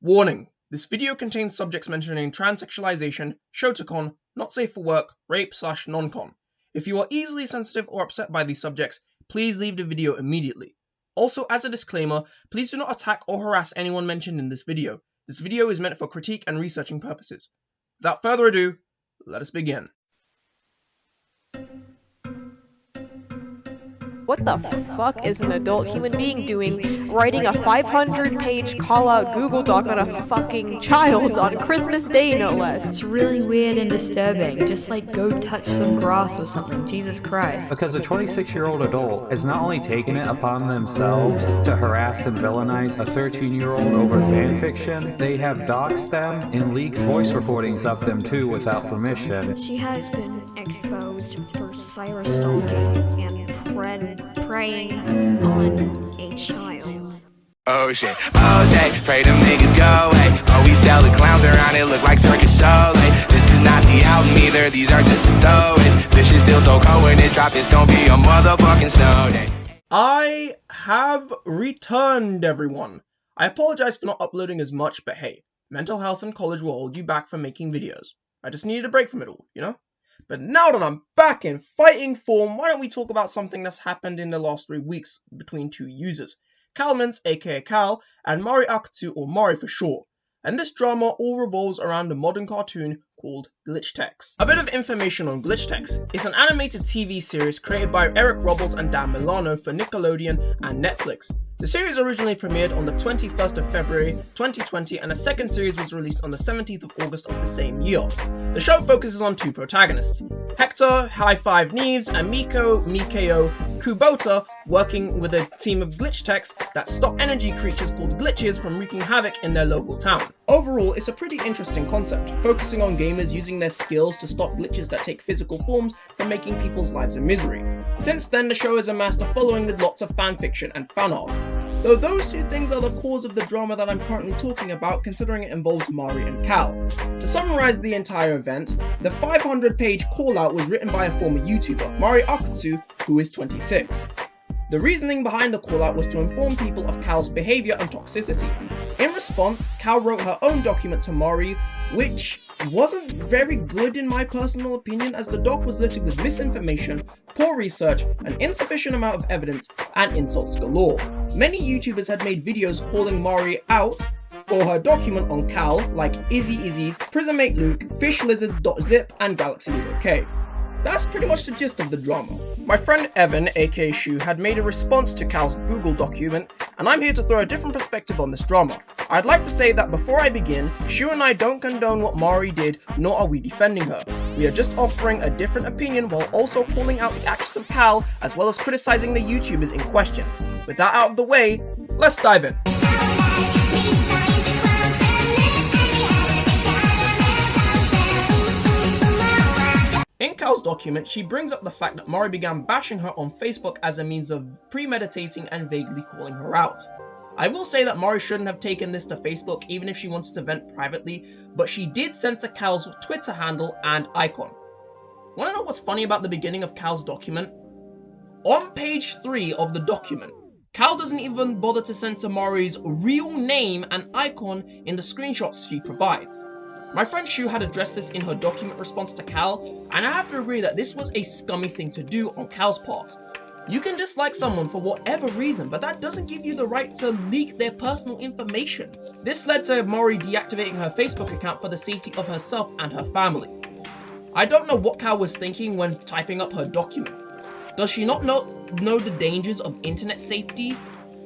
Warning: this video contains subjects mentioning transsexualization, shotacon, not safe for work, rape/non-con. If you are easily sensitive or upset by these subjects, please leave the video immediately. Also, as a disclaimer, please do not attack or harass anyone mentioned in this video. This video is meant for critique and researching purposes. Without further ado, let us begin. What the fuck is an adult human being doing writing a 500-page call-out Google Doc on a fucking child on Christmas Day, no less? It's really weird and disturbing. Just like go touch some grass or something. Jesus Christ. Because a 26-year-old adult has not only taken it upon themselves to harass and villainize a 13-year-old over fanfiction, they have doxed them and leaked voice recordings of them too without permission. She has been exposed for cyberstalking and preying on a child. Oh shit, oh day, pray them niggas go away. Oh, we sell the clowns around, it look like circus show. This is not the album either, these are just the throwaways. This shit's still so cold when it drop, it's gonna be a motherfucking snow day. I have returned, everyone. I apologize for not uploading as much, but hey, mental health and college will hold you back from making videos. I just needed a break from it all, you know? But now that I'm back in fighting form, why don't we talk about something that's happened in the last 3 weeks between two users, Kalmints, aka Kal, and MariAkutsu, or Mari for short. And this drama all revolves around a modern cartoon called Glitch Text. A bit of information on Glitch Text. It's an animated TV series created by Eric Robles and Dan Milano for Nickelodeon and Netflix. The series originally premiered on the 21st of February 2020 and a second series was released on the 17th of August of the same year. The show focuses on two protagonists, Hector, High Five Neves, and Mikao Kubota, working with a team of glitch techs that stop energy creatures called glitches from wreaking havoc in their local town. Overall, it's a pretty interesting concept, focusing on gamers using their skills to stop glitches that take physical forms from making people's lives a misery. Since then, the show has amassed a following with lots of fanfiction and fan art. Though those two things are the cause of the drama that I'm currently talking about, considering it involves Mari and Kal. To summarize the entire event, the 500-page call-out was written by a former YouTuber, MariAkutsu, who is 26. The reasoning behind the call-out was to inform people of Kal's behavior and toxicity. In response, Kal wrote her own document to Mari, which wasn't very good in my personal opinion, as the doc was littered with misinformation, poor research, an insufficient amount of evidence, and insults galore. Many YouTubers had made videos calling Mari out for her document on Kal, like Izzy's, Prismmate Luke, FishLizard.Zip, and Galaxy is okay. That's pretty much the gist of the drama. My friend Evan, aka Shu, had made a response to Kal's Google document, and I'm here to throw a different perspective on this drama. I'd like to say that before I begin, Shu and I don't condone what Mari did, nor are we defending her. We are just offering a different opinion while also calling out the actions of Kal, as well as criticizing the YouTubers in question. With that out of the way, let's dive in. In Kal's document, she brings up the fact that Mari began bashing her on Facebook as a means of premeditating and vaguely calling her out. I will say that Mari shouldn't have taken this to Facebook even if she wanted to vent privately, but she did censor Kal's Twitter handle and icon. Wanna know what's funny about the beginning of Kal's document? On page 3 of the document, Kal doesn't even bother to censor Mari's real name and icon in the screenshots she provides. My friend Shu had addressed this in her document response to Kal, and I have to agree that this was a scummy thing to do on Kal's part. You can dislike someone for whatever reason, but that doesn't give you the right to leak their personal information. This led to Mari deactivating her Facebook account for the safety of herself and her family. I don't know what Kal was thinking when typing up her document. Does she not know the dangers of internet safety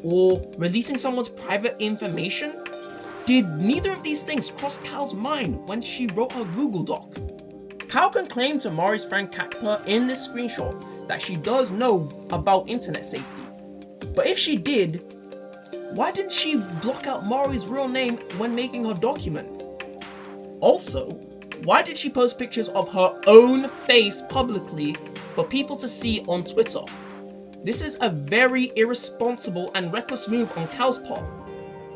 or releasing someone's private information? Did neither of these things cross Kal's mind when she wrote her Google Doc? Kal can claim to Mari's friend Kakpa in this screenshot that she does know about internet safety. But if she did, why didn't she block out Mari's real name when making her document? Also, why did she post pictures of her own face publicly for people to see on Twitter? This is a very irresponsible and reckless move on Kal's part.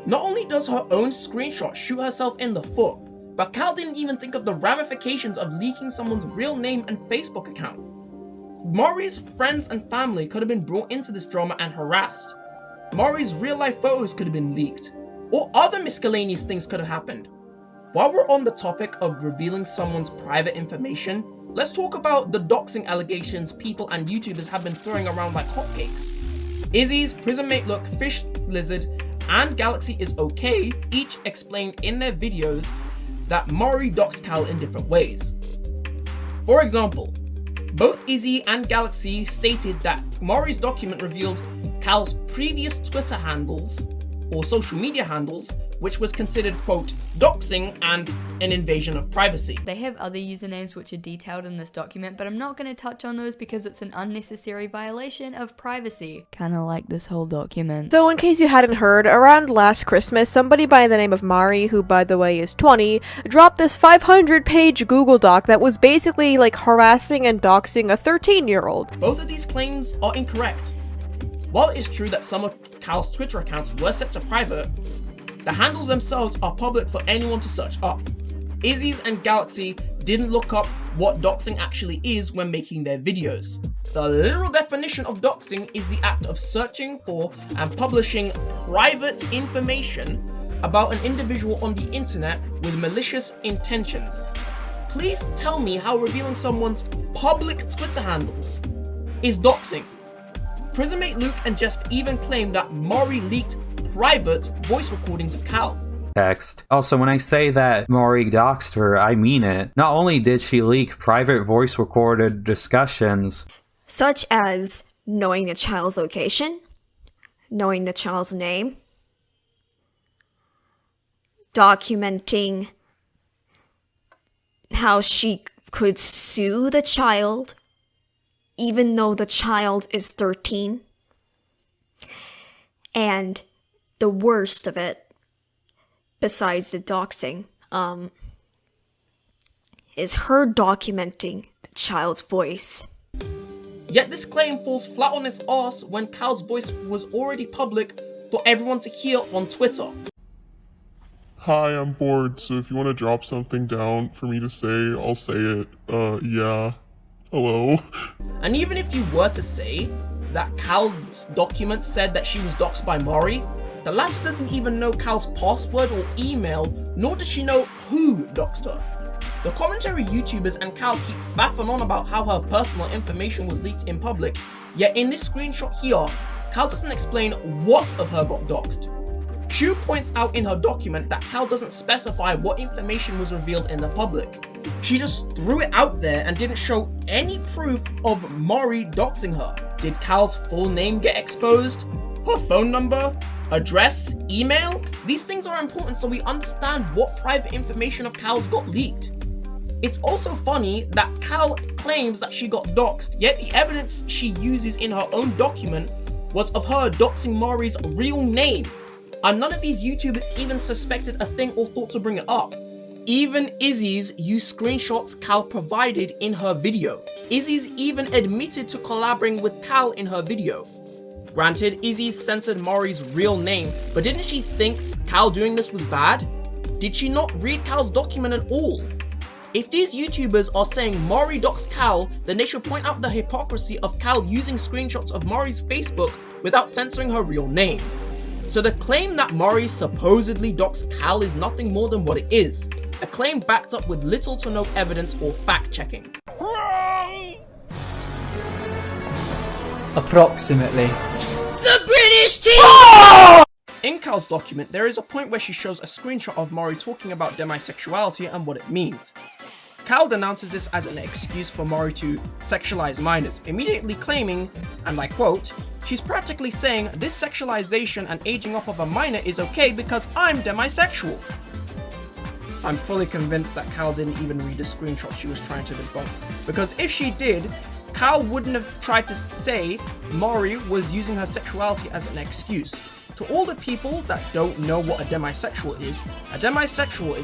Not only does her own screenshot shoot herself in the foot, but Kal didn't even think of the ramifications of leaking someone's real name and Facebook account. Mari's friends and family could have been brought into this drama and harassed. Mari's real life photos could have been leaked. Or other miscellaneous things could have happened. While we're on the topic of revealing someone's private information, let's talk about the doxing allegations people and YouTubers have been throwing around like hotcakes. Izzy's, Prismmate Look, FishLizard, and Galaxy is Okay each explained in their videos that Mari doxed Cal in different ways. For example, both Izzy and Galaxy stated that Mari's document revealed Cal's previous Twitter handles or social media handles, which was considered, quote, doxing and an invasion of privacy. They have other usernames which are detailed in this document, but I'm not going to touch on those because it's an unnecessary violation of privacy. Kinda like this whole document. So in case you hadn't heard, around last Christmas, somebody by the name of Mari, who by the way is 20, dropped this 500-page Google Doc that was basically like harassing and doxing a 13-year-old. Both of these claims are incorrect. While it is true that some of Cal's Twitter accounts were set to private, the handles themselves are public for anyone to search up. Izzy's and Galaxy didn't look up what doxing actually is when making their videos. The literal definition of doxing is the act of searching for and publishing private information about an individual on the internet with malicious intentions. Please tell me how revealing someone's public Twitter handles is doxing. Prismmate Luke and Jesp even claimed that Mari leaked private voice recordings of Cal. Text. Also, when I say that Mari doxed her, I mean it. Not only did she leak private voice recorded discussions, such as knowing the child's location, knowing the child's name, documenting how she could sue the child even though the child is 13. And the worst of it, besides the doxing, is her documenting the child's voice. Yet this claim falls flat on its ass when Cal's voice was already public for everyone to hear on Twitter. Hi, I'm bored, so if you want to drop something down for me to say, I'll say it. Yeah. Hello? And even if you were to say that Cal's document said that she was doxed by Mari, the latter doesn't even know Cal's password or email, nor does she know who doxed her. The commentary YouTubers and Cal keep faffing on about how her personal information was leaked in public, yet in this screenshot here, Cal doesn't explain what of her got doxed. Shu points out in her document that Cal doesn't specify what information was revealed in the public. She just threw it out there and didn't show any proof of Mari doxing her. Did Cal's full name get exposed? Her phone number? Address? Email? These things are important so we understand what private information of Cal's got leaked. It's also funny that Cal claims that she got doxed, yet the evidence she uses in her own document was of her doxing Mari's real name. And none of these YouTubers even suspected a thing or thought to bring it up. Even Izzy's used screenshots Cal provided in her video. Izzy's even admitted to collaborating with Cal in her video. Granted, Izzy censored Mari's real name, but didn't she think Cal doing this was bad? Did she not read Cal's document at all? If these YouTubers are saying Mari doxed Cal, then they should point out the hypocrisy of Cal using screenshots of Mari's Facebook without censoring her real name. So the claim that Mari supposedly doxed Cal is nothing more than what it is. A claim backed up with little to no evidence or fact checking. Approximately. The British team! In Cal's document, there is a point where she shows a screenshot of Mari talking about demisexuality and what it means. Cal denounces this as an excuse for Mari to sexualize minors, immediately claiming, and I quote, "She's practically saying this sexualization and aging up of a minor is okay because I'm demisexual." I'm fully convinced that Cal didn't even read the screenshot she was trying to debunk, because if she did, Cal wouldn't have tried to say Mari was using her sexuality as an excuse. To all the people that don't know what a demisexual is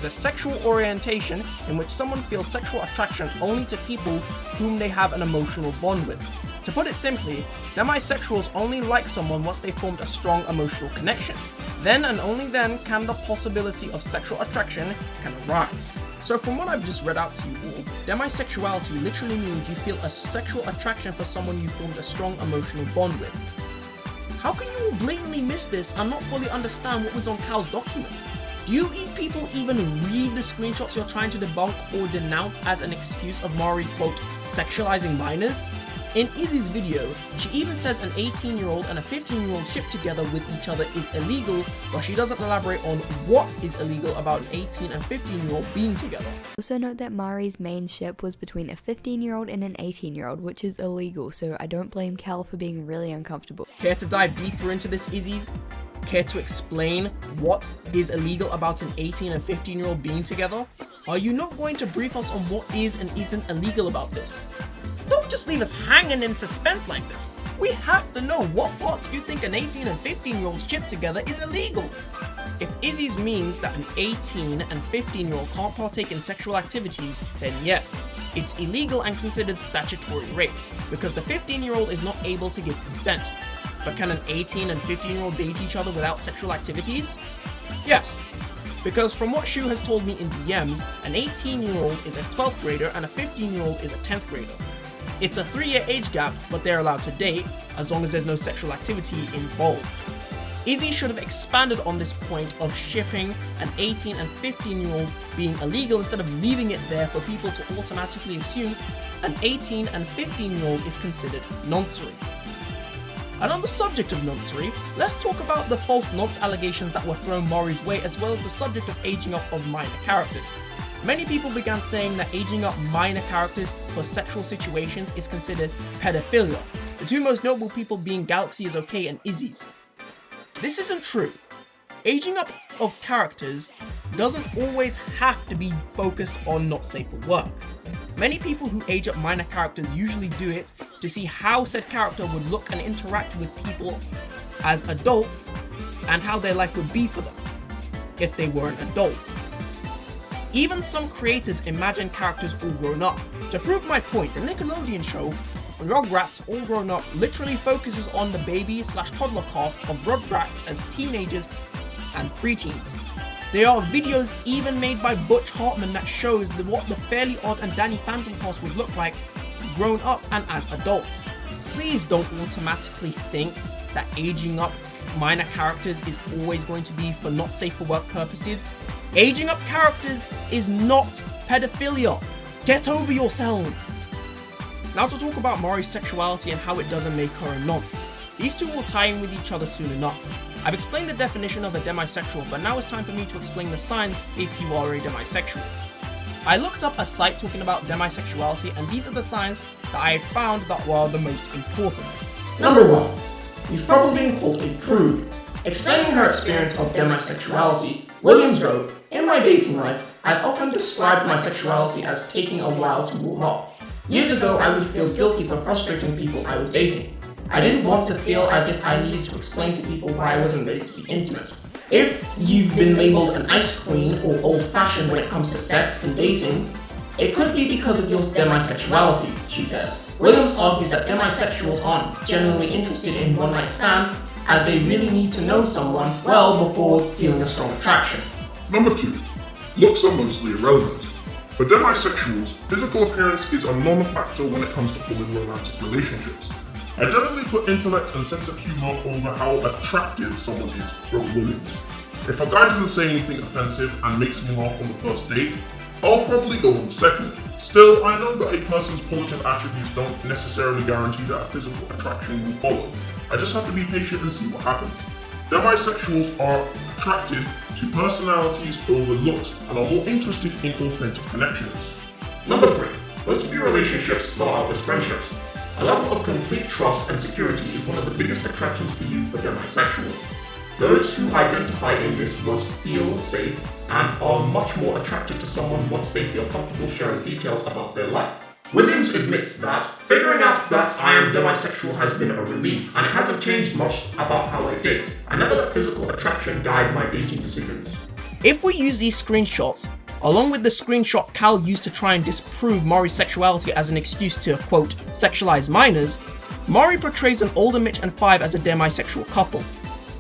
a sexual orientation in which someone feels sexual attraction only to people whom they have an emotional bond with. To put it simply, demisexuals only like someone once they formed a strong emotional connection. Then and only then can the possibility of sexual attraction can arise. So from what I've just read out to you all, demisexuality literally means you feel a sexual attraction for someone you formed a strong emotional bond with. How can you all blatantly miss this and not fully understand what was on Cal's document? Do you people even read the screenshots you're trying to debunk or denounce as an excuse of Mari, quote, sexualizing minors? In Izzy's video, she even says an 18-year-old and a 15-year-old ship together with each other is illegal, but she doesn't elaborate on what is illegal about an 18 and 15-year-old being together. Also note that Mari's main ship was between a 15-year-old and an 18-year-old, which is illegal, so I don't blame Cal for being really uncomfortable. Care to dive deeper into this, Izzy's? Care to explain what is illegal about an 18 and 15-year-old being together? Are you not going to brief us on what is and isn't illegal about this? Don't just leave us hanging in suspense like this. We have to know what parts you think an 18 and 15-year-old ship together is illegal. If Izzy's means that an 18 and 15-year-old can't partake in sexual activities, then yes, it's illegal and considered statutory rape, because the 15-year-old is not able to give consent. But can an 18 and 15-year-old date each other without sexual activities? Yes, because from what Shu has told me in DMs, an 18-year-old is a 12th grader and a 15-year-old is a 10th grader. It's a 3-year age gap, but they're allowed to date, as long as there's no sexual activity involved. Izzy should have expanded on this point of shipping an 18 and 15-year-old being illegal instead of leaving it there for people to automatically assume an 18 and 15-year-old is considered noncery. And on the subject of noncery, let's talk about the false nonce allegations that were thrown Mori's way, as well as the subject of aging up of minor characters. Many people began saying that aging up minor characters for sexual situations is considered pedophilia, the two most notable people being Galaxy is okay and Izzy's. This isn't true. Aging up of characters doesn't always have to be focused on not safe for work. Many people who age up minor characters usually do it to see how said character would look and interact with people as adults and how their life would be for them if they were an adult. Even some creators imagine characters all grown up. To prove my point, the Nickelodeon show Rugrats All Grown Up literally focuses on the baby/toddler cast of Rugrats as teenagers and preteens. There are videos even made by Butch Hartman that shows what the Fairly Odd and Danny Phantom cast would look like grown up and as adults. Please don't automatically think that aging up minor characters is always going to be for not safe for work purposes. Aging up characters is not pedophilia. Get over yourselves. Now to talk about Mari's sexuality and how it doesn't make her a nonce. These two will tie in with each other soon enough. I've explained the definition of a demisexual, but now it's time for me to explain the signs if you are a demisexual. I looked up a site talking about demisexuality, and these are the signs that I had found that were the most important. Number 1. You've probably been called a prude. Explaining her experience of demisexuality, Williams wrote, "In my dating life, I've often described my sexuality as taking a while to warm up. Years ago, I would feel guilty for frustrating people I was dating. I didn't want to feel as if I needed to explain to people why I wasn't ready to be intimate. If you've been labeled an ice queen or old-fashioned when it comes to sex and dating, it could be because of your demisexuality," she says. Williams argues that demisexuals aren't genuinely interested in one-night stands, as they really need to know someone well before feeling a strong attraction. Number 2. Looks are mostly irrelevant. For demisexuals, physical appearance is a non-factor when it comes to forming romantic relationships. I definitely put intellect and sense of humor over how attractive someone is, wrote Williams. If a guy doesn't say anything offensive and makes me laugh on the first date, I'll probably go on second. Still, I know that a person's positive attributes don't necessarily guarantee that a physical attraction will follow. I just have to be patient and see what happens. Demisexuals are attracted to personalities over looks and are more interested in authentic connections. Number 3. Most of your relationships start out as friendships. A level of complete trust and security is one of the biggest attractions for you for demisexuals. Those who identify in this must feel safe and are much more attracted to someone once they feel comfortable sharing details about their life. Williams admits that figuring out that I am demisexual has been a relief, and it hasn't changed much about how I date. I never let physical attraction guide my dating decisions. If we use these screenshots, along with the screenshot Cal used to try and disprove Mari's sexuality as an excuse to, quote, sexualize minors, Mari portrays an older Mitch and Five as a demisexual couple.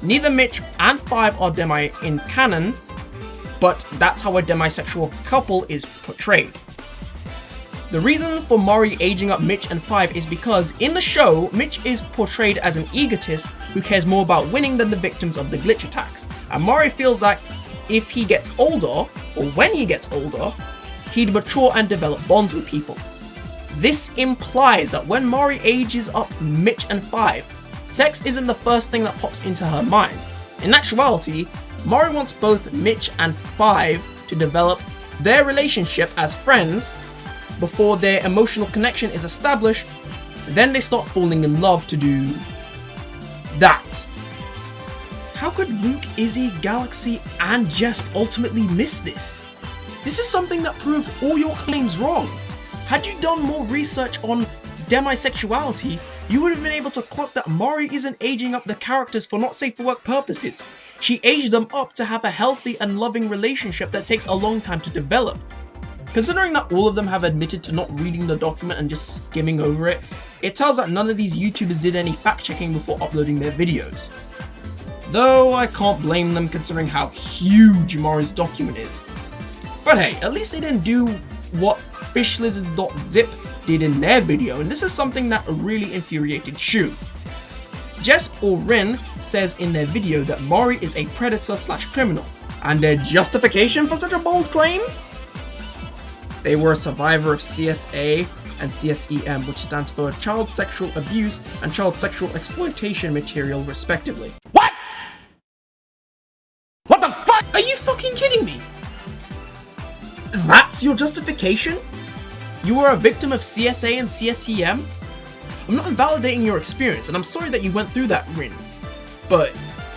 Neither Mitch and Five are demi in canon, but that's how a demisexual couple is portrayed. The reason for Mari aging up Mitch and Five is because in the show, Mitch is portrayed as an egotist who cares more about winning than the victims of the glitch attacks, and Mari feels like if he gets older, or when he gets older, he'd mature and develop bonds with people. This implies that when Mari ages up Mitch and Five, sex isn't the first thing that pops into her mind. In actuality, Mari wants both Mitch and Five to develop their relationship as friends before their emotional connection is established, then they start falling in love to do that. How could Luke, Izzy, Galaxy, and Jesp ultimately miss this? This is something that proved all your claims wrong. Had you done more research on demisexuality, you would have been able to clock that Mari isn't aging up the characters for not safe for work purposes. She aged them up to have a healthy and loving relationship that takes a long time to develop. Considering that all of them have admitted to not reading the document and just skimming over it, it tells that none of these YouTubers did any fact checking before uploading their videos. Though I can't blame them considering how huge Mari's document is. But hey, at least they didn't do what FishLizard.Zip did in their video, and this is something that really infuriated Shu. Jesp or Rin says in their video that Mari is a predator/criminal, and their justification for such a bold claim? They were a survivor of CSA and CSEM, which stands for Child Sexual Abuse and Child Sexual Exploitation Material, respectively. What? What the fuck? Are you fucking kidding me? That's your justification? You were a victim of CSA and CSEM? I'm not invalidating your experience, and I'm sorry that you went through that, Rin. But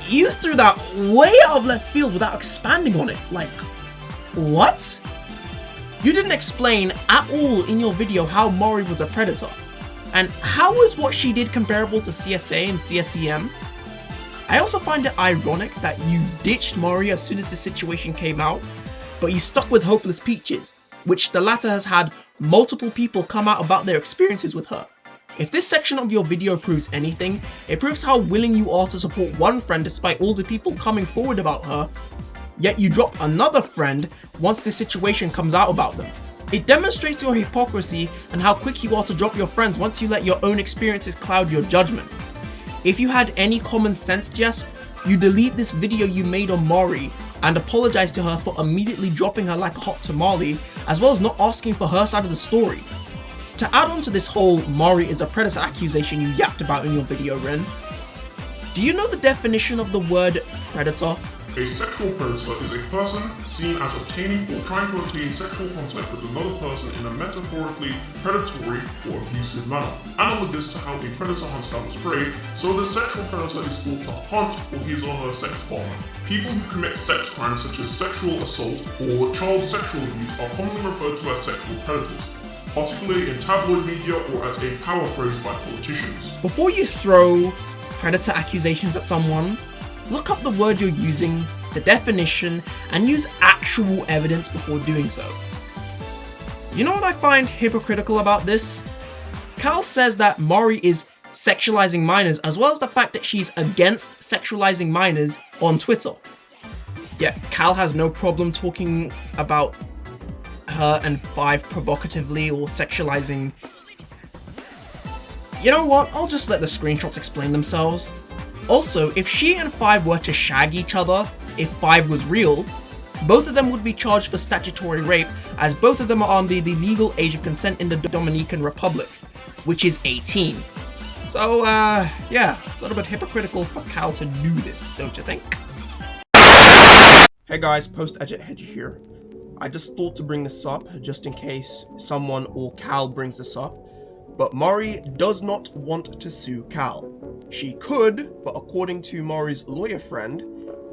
you threw that way out of left field without expanding on it. Like, what? You didn't explain at all in your video how Mari was a predator. And how was what she did comparable to CSA and CSEM? I also find it ironic that you ditched Mari as soon as the situation came out, but you stuck with Hopeless Peaches, which the latter has had multiple people come out about their experiences with her. If this section of your video proves anything, it proves how willing you are to support one friend despite all the people coming forward about her, yet you drop another friend once this situation comes out about them. It demonstrates your hypocrisy and how quick you are to drop your friends once you let your own experiences cloud your judgment. If you had any common sense, Jess, you delete this video you made on Mari and apologize to her for immediately dropping her like a hot tamale, as well as not asking for her side of the story. To add on to this whole Mari is a predator accusation you yapped about in your video, Ren, do you know the definition of the word predator? A sexual predator is a person seen as obtaining or trying to obtain sexual contact with another person in a metaphorically predatory or abusive manner. Analogous to how a predator hunts down its prey, so the sexual predator is thought to hunt for his or her sex partner. People who commit sex crimes such as sexual assault or child sexual abuse are commonly referred to as sexual predators, particularly in tabloid media or as a power phrase by politicians. Before you throw predator accusations at someone, look up the word you're using, the definition, and use actual evidence before doing so. You know what I find hypocritical about this? Cal says that Mari is sexualizing minors, as well as the fact that she's against sexualizing minors on Twitter. Yet Cal has no problem talking about her and Five provocatively or sexualizing. You know what? I'll just let the screenshots explain themselves. Also, if she and Five were to shag each other, if Five was real, both of them would be charged for statutory rape, as both of them are under the legal age of consent in the Dominican Republic, which is 18. So, yeah, a little bit hypocritical for Cal to do this, don't you think? Hey guys, Post-Edit Hedge here. I just thought to bring this up, just in case someone or Cal brings this up, but Mari does not want to sue Cal. She could, but according to Mari's lawyer friend,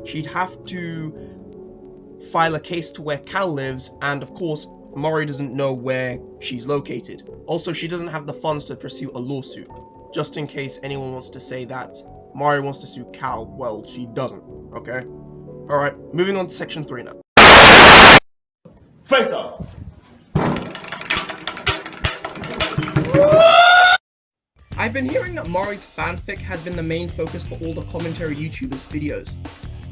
she'd have to file a case to where Cal lives, and of course, Mari doesn't know where she's located. Also, she doesn't have the funds to pursue a lawsuit. Just in case anyone wants to say that Mari wants to sue Cal, well, she doesn't, okay? Alright, moving on to section 3 now. Face off! I've been hearing that Mari's fanfic has been the main focus for all the commentary YouTubers' videos.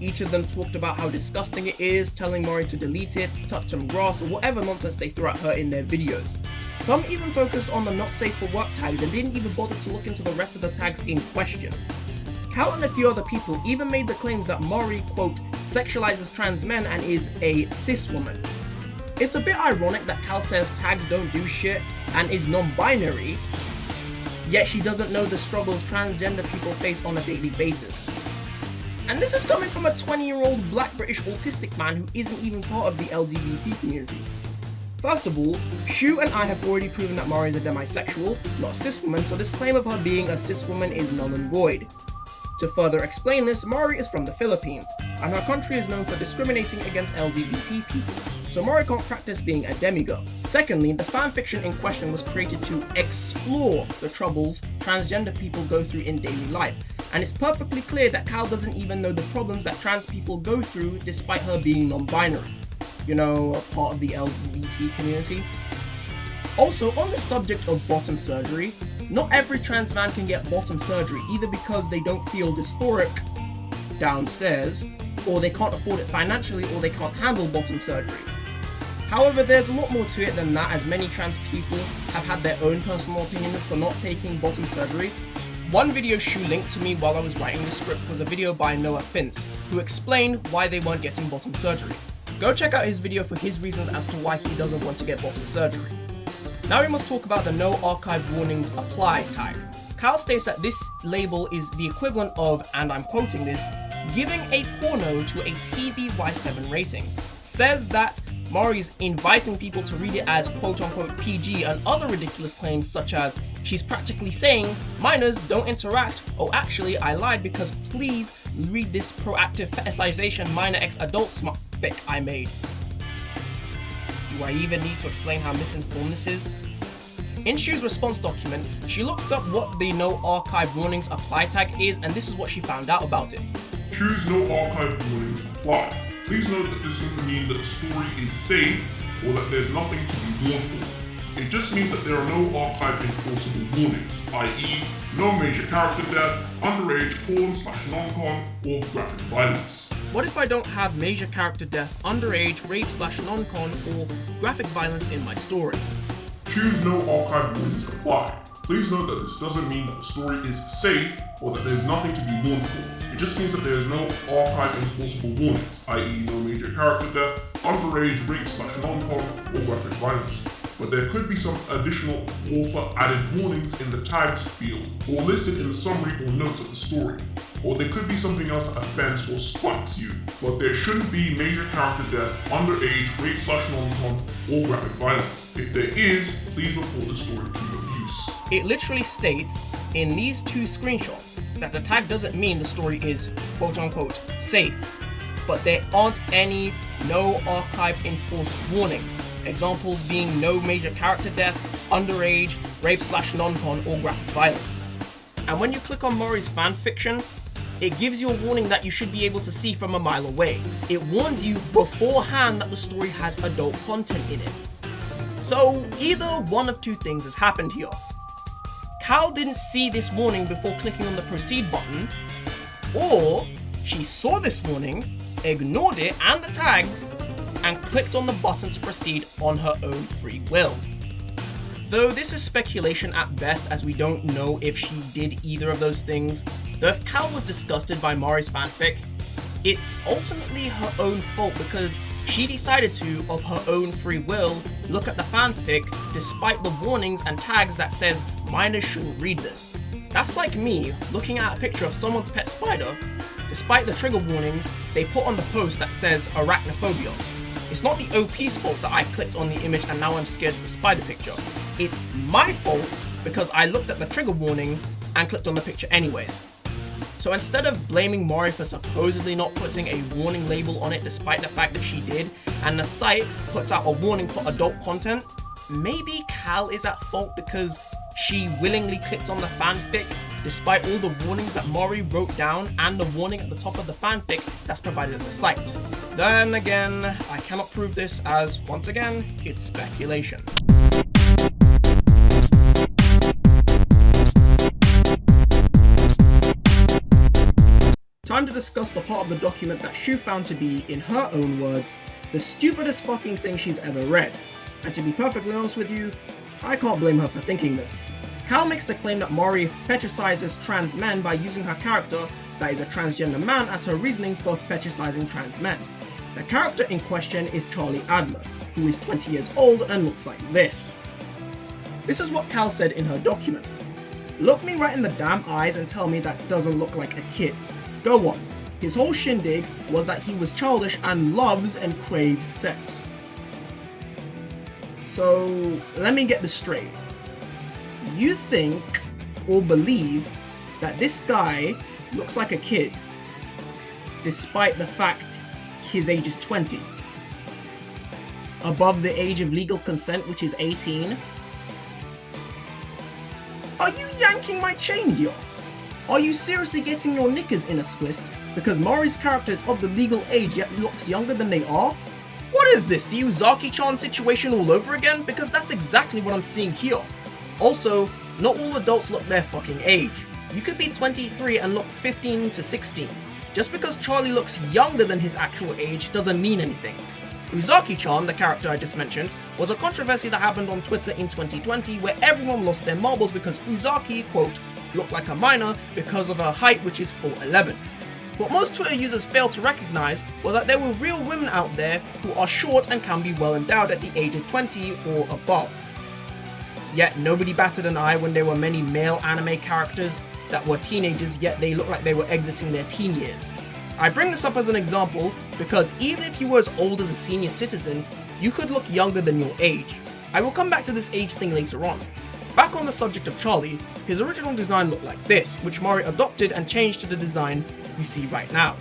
Each of them talked about how disgusting it is, telling Mari to delete it, touch some grass, or whatever nonsense they throw at her in their videos. Some even focused on the not safe for work tags and didn't even bother to look into the rest of the tags in question. Cal and a few other people even made the claims that Mari, quote, sexualizes trans men and is a cis woman. It's a bit ironic that Cal says tags don't do shit and is non-binary, yet she doesn't know the struggles transgender people face on a daily basis. And this is coming from a 20-year-old black British autistic man who isn't even part of the LGBT community. First of all, Shu and I have already proven that Mari is a demisexual, not a cis woman, so this claim of her being a cis woman is null and void. To further explain this, Mari is from the Philippines, and her country is known for discriminating against LGBT people, so Mari can't practice being a demigirl. Secondly, the fanfiction in question was created to explore the troubles transgender people go through in daily life, and it's perfectly clear that Cal doesn't even know the problems that trans people go through despite her being non-binary. You know, a part of the LGBT community. Also, on the subject of bottom surgery, not every trans man can get bottom surgery, either because they don't feel dysphoric downstairs, or they can't afford it financially, or they can't handle bottom surgery. However, there's a lot more to it than that, as many trans people have had their own personal opinion for not taking bottom surgery. One video Shu linked to me while I was writing the script was a video by Noah Fince, who explained why they weren't getting bottom surgery. Go check out his video for his reasons as to why he doesn't want to get bottom surgery. Now we must talk about the no archive warnings apply tag. Cal states that this label is the equivalent of, and I'm quoting this, giving a porno to a TV Y7 rating. Says that Mari is inviting people to read it as quote unquote PG and other ridiculous claims such as she's practically saying minors don't interact, oh actually I lied because please read this proactive fetishization minor x adult fic I made. Do I even need to explain how misinformed this is? In Shu's response document, she looked up what the no archive warnings apply tag is, and this is what she found out about it. Choose no archive warnings apply. Please note that this doesn't mean that the story is safe or that there's nothing to be warned for. It just means that there are no archive enforceable warnings, i.e. no major character death, underage porn/non-con, or graphic violence. What if I don't have major character death, underage, rape/non-con, or graphic violence in my story? Choose no archive warnings apply. Please note that this doesn't mean that the story is safe or that there's nothing to be warned for. It just means that there is no archive enforceable warnings, i.e. no major character death, underage, rape/non-con, or graphic violence. But there could be some additional author-added warnings in the tags field, or listed in the summary or notes of the story. Or there could be something else that offends or spikes you, but there shouldn't be major character death, underage, rape/non-con, or graphic violence. If there is, please report the story to abuse. It literally states in these two screenshots that the tag doesn't mean the story is quote-unquote safe, but there aren't any no archive enforced warning. Examples being no major character death, underage, rape/non-con, or graphic violence. And when you click on Mari's fanfiction, it gives you a warning that you should be able to see from a mile away. It warns you beforehand that the story has adult content in it. So either one of two things has happened here. Cal didn't see this warning before clicking on the proceed button, or she saw this warning, ignored it and the tags, and clicked on the button to proceed on her own free will. Though this is speculation at best, as we don't know if she did either of those things. Though if Cal was disgusted by Mari's fanfic, it's ultimately her own fault because she decided to, of her own free will, look at the fanfic despite the warnings and tags that says minors shouldn't read this. That's like me looking at a picture of someone's pet spider, despite the trigger warnings they put on the post that says arachnophobia. It's not the OP's fault that I clicked on the image and now I'm scared of the spider picture. It's my fault because I looked at the trigger warning and clicked on the picture anyways. So instead of blaming Mari for supposedly not putting a warning label on it despite the fact that she did, and the site puts out a warning for adult content, maybe Cal is at fault because she willingly clicked on the fanfic despite all the warnings that Mari wrote down and the warning at the top of the fanfic that's provided at the site. Then again, I cannot prove this as, once again, it's speculation. Time to discuss the part of the document that Shu found to be, in her own words, the stupidest fucking thing she's ever read. And to be perfectly honest with you, I can't blame her for thinking this. Cal makes the claim that Mari fetishizes trans men by using her character, that is a transgender man, as her reasoning for fetishizing trans men. The character in question is Charlie Adler, who is 20 years old and looks like this. This is what Cal said in her document. Look me right in the damn eyes and tell me that doesn't look like a kid. Go on. His whole shindig was that he was childish and loves and craves sex. So, let me get this straight. You think or believe that this guy looks like a kid, despite the fact his age is 20? Above the age of legal consent, which is 18? Are you yanking my chain, yo? Are you seriously getting your knickers in a twist because Mari's character is of the legal age yet looks younger than they are? What is this, the Uzaki-chan situation all over again? Because that's exactly what I'm seeing here. Also, not all adults look their fucking age. You could be 23 and look 15 to 16. Just because Charlie looks younger than his actual age doesn't mean anything. Uzaki-chan, the character I just mentioned, was a controversy that happened on Twitter in 2020 where everyone lost their marbles because Uzaki, quote, looked like a minor because of her height, which is 4'11". What most Twitter users failed to recognize was that there were real women out there who are short and can be well endowed at the age of 20 or above. Yet nobody batted an eye when there were many male anime characters that were teenagers yet they looked like they were exiting their teen years. I bring this up as an example because even if you were as old as a senior citizen, you could look younger than your age. I will come back to this age thing later on. Back on the subject of Charlie, his original design looked like this, which Mari adopted and changed to the design you see right now.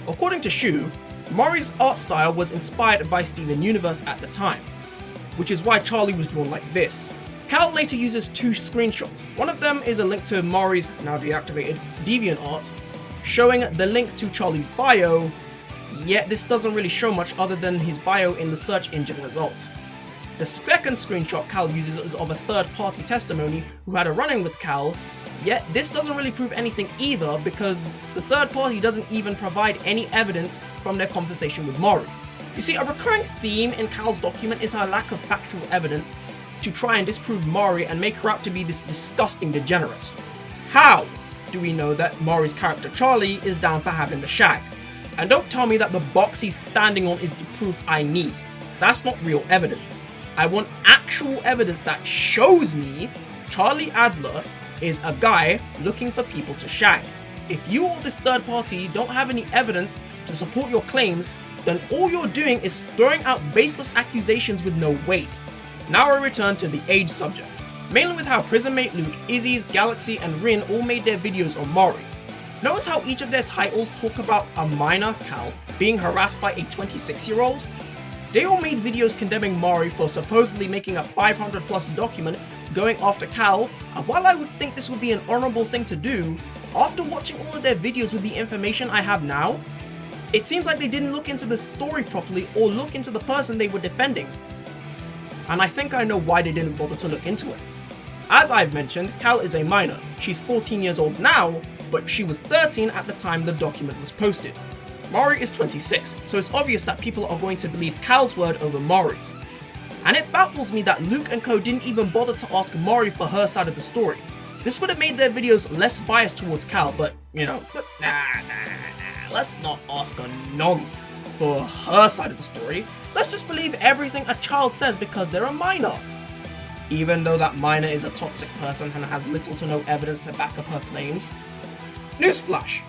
According to Shu, Mari's art style was inspired by Steven Universe at the time, which is why Charlie was drawn like this. Cal later uses two screenshots. One of them is a link to Mari's, now deactivated, DeviantArt, showing the link to Charlie's bio, yet this doesn't really show much other than his bio in the search engine result. The second screenshot Cal uses is of a third-party testimony who had a run-in with Cal, yet this doesn't really prove anything either because the third party doesn't even provide any evidence from their conversation with Mari. You see, a recurring theme in Cal's document is her lack of factual evidence to try and disprove Mari and make her out to be this disgusting degenerate. How do we know that Mari's character Charlie is down for having the shag? And don't tell me that the box he's standing on is the proof I need. That's not real evidence. I want actual evidence that shows me Charlie Adler is a guy looking for people to shag. If you or this third party don't have any evidence to support your claims, then all you're doing is throwing out baseless accusations with no weight. Now I return to the age subject, mainly with how Prismmate Luke, Izzy's, Galaxy and Rin all made their videos on Mari. Notice how each of their titles talk about a minor, Cal, being harassed by a 26-year-old? They all made videos condemning Mari for supposedly making a 500+ document going after Cal, and while I would think this would be an honourable thing to do, after watching all of their videos with the information I have now, it seems like they didn't look into the story properly or look into the person they were defending. And I think I know why they didn't bother to look into it. As I've mentioned, Cal is a minor. She's 14 years old now, but she was 13 at the time the document was posted. Mari is 26, so it's obvious that people are going to believe Cal's word over Mari's. And it baffles me that Luke and co didn't even bother to ask Mari for her side of the story. This would have made their videos less biased towards Cal, but, you know, let's not ask a nonce for her side of the story. Let's just believe everything a child says because they're a minor. Even though that minor is a toxic person and has little to no evidence to back up her claims. Newsflash!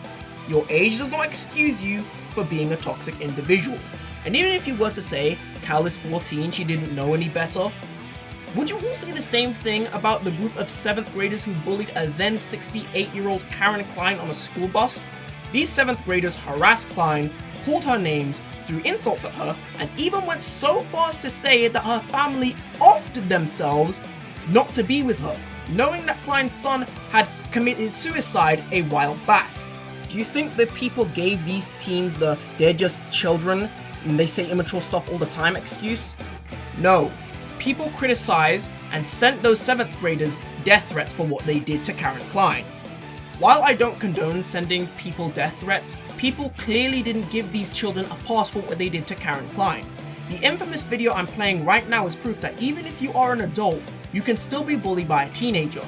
Your age does not excuse you for being a toxic individual. And even if you were to say, Cal is 14, she didn't know any better, would you all say the same thing about the group of 7th graders who bullied a then 68-year-old Karen Klein on a school bus? These 7th graders harassed Klein, called her names, threw insults at her, and even went so far as to say that her family offed themselves not to be with her, knowing that Klein's son had committed suicide a while back. Do you think the people gave these teens the "they're just children and they say immature stuff all the time" excuse? No. People criticized and sent those 7th graders death threats for what they did to Karen Klein. While I don't condone sending people death threats, people clearly didn't give these children a pass for what they did to Karen Klein. The infamous video I'm playing right now is proof that even if you are an adult, you can still be bullied by a teenager.